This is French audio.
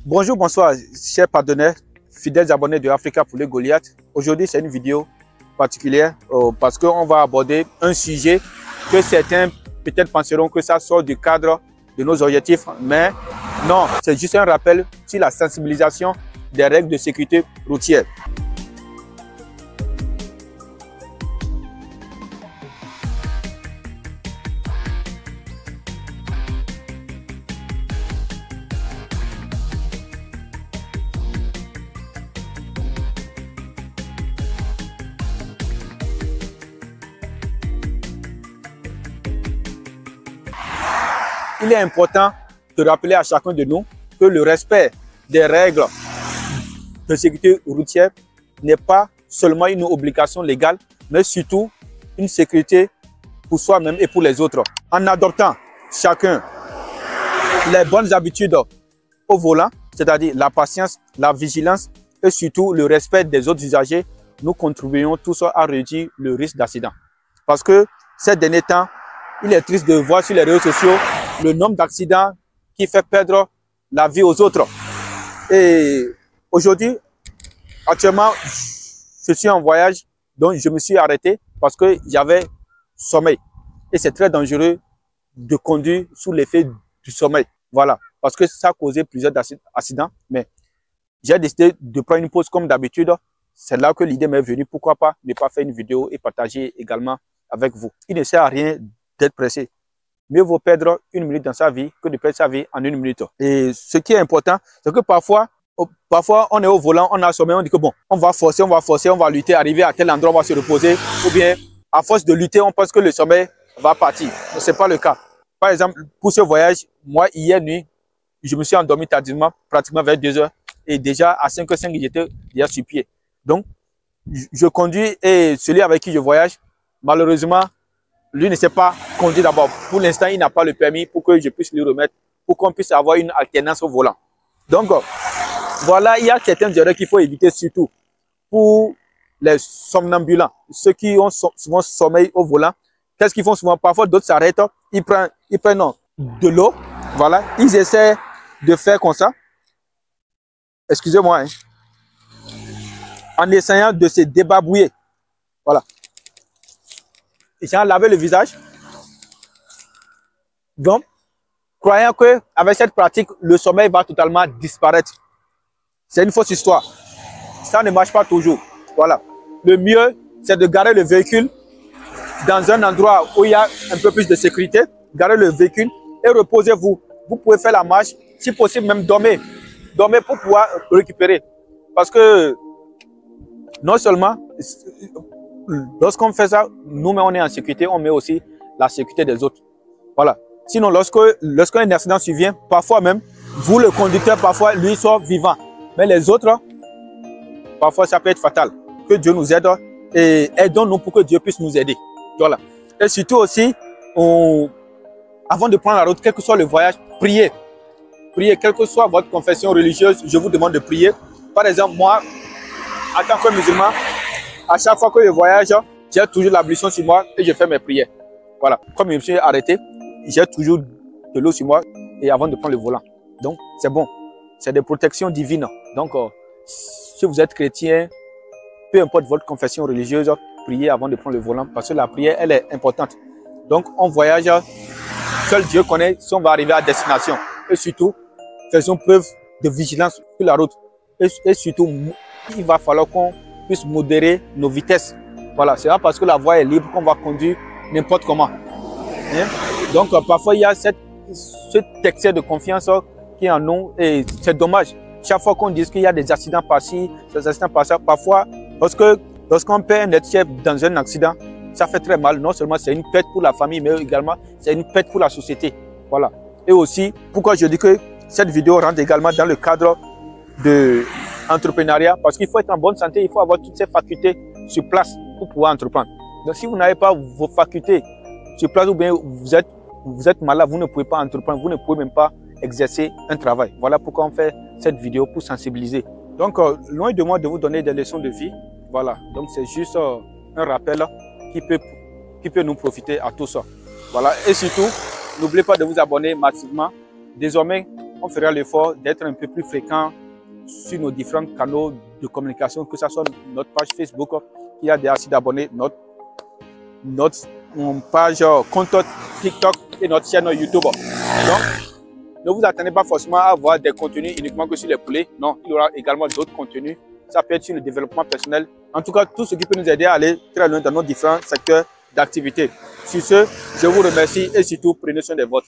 Bonjour, bonsoir, chers partenaires, fidèles abonnés de Africa Poulet Goliath. Aujourd'hui, c'est une vidéo particulière parce qu'on va aborder un sujet que certains peut-être penseront que ça sort du cadre de nos objectifs, mais non, c'est juste un rappel sur la sensibilisation des règles de sécurité routière. Il est important de rappeler à chacun de nous que le respect des règles de sécurité routière n'est pas seulement une obligation légale, mais surtout une sécurité pour soi-même et pour les autres. En adoptant chacun les bonnes habitudes au volant, c'est-à-dire la patience, la vigilance et surtout le respect des autres usagers, nous contribuons tous à réduire le risque d'accident. Parce que ces derniers temps, il est triste de voir sur les réseaux sociaux le nombre d'accidents qui fait perdre la vie aux autres. Et aujourd'hui, actuellement, je suis en voyage, donc je me suis arrêté parce que j'avais sommeil. Et c'est très dangereux de conduire sous l'effet du sommeil. Voilà, parce que ça a causé plusieurs accidents. Mais j'ai décidé de prendre une pause comme d'habitude. C'est là que l'idée m'est venue. Pourquoi pas ne pas faire une vidéo et partager également avec vous. Il ne sert à rien d'être pressé. Mieux vaut perdre une minute dans sa vie que de perdre sa vie en une minute. Et ce qui est important, c'est que parfois on est au volant, on a sommeil, on dit que bon, on va forcer, on va lutter, arriver à tel endroit, on va se reposer. Ou bien, à force de lutter, on pense que le sommeil va partir. Mais ce n'est pas le cas. Par exemple, pour ce voyage, moi, hier nuit, je me suis endormi tardivement, pratiquement vers 2 heures. Et déjà, à 5h05, j'étais déjà sur pied. Donc, je conduis et celui avec qui je voyage, malheureusement, lui ne sait pas conduire d'abord. Pour l'instant, il n'a pas le permis pour que je puisse lui remettre, pour qu'on puisse avoir une alternance au volant. Donc, voilà, il y a certaines erreurs qu'il faut éviter, surtout pour les somnambulants, ceux qui ont souvent sommeil au volant. Qu'est-ce qu'ils font souvent? Parfois, d'autres s'arrêtent, ils prennent de l'eau, voilà, ils essaient de faire comme ça. Excusez-moi, hein, en essayant de se débarbouiller. Voilà. Ils ont lavé le visage. Donc, croyant qu'avec cette pratique, le sommeil va totalement disparaître. C'est une fausse histoire. Ça ne marche pas toujours. Voilà. Le mieux, c'est de garer le véhicule dans un endroit où il y a un peu plus de sécurité. Garez le véhicule et reposez-vous. Vous pouvez faire la marche. Si possible, même dormez. Dormez pour pouvoir récupérer. Parce que non seulement lorsqu'on fait ça, nous-mêmes on est en sécurité, on met aussi la sécurité des autres. Voilà. Sinon, lorsqu'un accident survient, parfois même, vous le conducteur, parfois lui sort vivant. Mais les autres, parfois ça peut être fatal. Que Dieu nous aide et aidons-nous pour que Dieu puisse nous aider. Voilà. Et surtout aussi, avant de prendre la route, quel que soit le voyage, priez. Priez, quelle que soit votre confession religieuse, je vous demande de prier. Par exemple, moi, en tant que musulman, à chaque fois que je voyage, j'ai toujours l'ablution sur moi et je fais mes prières. Voilà. Comme je me suis arrêté, j'ai toujours de l'eau sur moi et avant de prendre le volant. Donc, c'est bon. C'est des protections divines. Donc, si vous êtes chrétien, peu importe votre confession religieuse, priez avant de prendre le volant parce que la prière, elle est importante. Donc, on voyage, seul Dieu connaît si on va arriver à destination. Et surtout, faisons preuve de vigilance sur la route. Et surtout, il va falloir qu'on puisse modérer nos vitesses. Voilà, c'est pas parce que la voie est libre qu'on va conduire n'importe comment. Hein? Donc, parfois, il y a cet excès de confiance qui est en nous et c'est dommage. Chaque fois qu'on dit qu'il y a des accidents par-ci, des accidents par-ça, parfois, lorsqu'on perd un être cher dans un accident, ça fait très mal. Non seulement c'est une perte pour la famille, mais également c'est une perte pour la société. Voilà. Et aussi, pourquoi je dis que cette vidéo rentre également dans le cadre de entrepreneuriat, parce qu'il faut être en bonne santé, il faut avoir toutes ces facultés sur place pour pouvoir entreprendre. Donc si vous n'avez pas vos facultés sur place ou bien vous êtes malade, vous ne pouvez pas entreprendre, vous ne pouvez même pas exercer un travail. Voilà pourquoi on fait cette vidéo pour sensibiliser. Donc loin de moi de vous donner des leçons de vie, voilà, donc c'est juste un rappel qui peut nous profiter à tous. Voilà, et surtout, n'oubliez pas de vous abonner massivement. Désormais, on fera l'effort d'être un peu plus fréquent sur nos différents canaux de communication, que ce soit notre page Facebook qui a déjà assez d'abonnés, notre page compte TikTok et notre chaîne YouTube. Donc, ne vous attendez pas forcément à avoir des contenus uniquement que sur les poulets. Non, il y aura également d'autres contenus. Ça peut être sur le développement personnel. En tout cas, tout ce qui peut nous aider à aller très loin dans nos différents secteurs d'activité. Sur ce, je vous remercie et surtout, prenez soin des vôtres.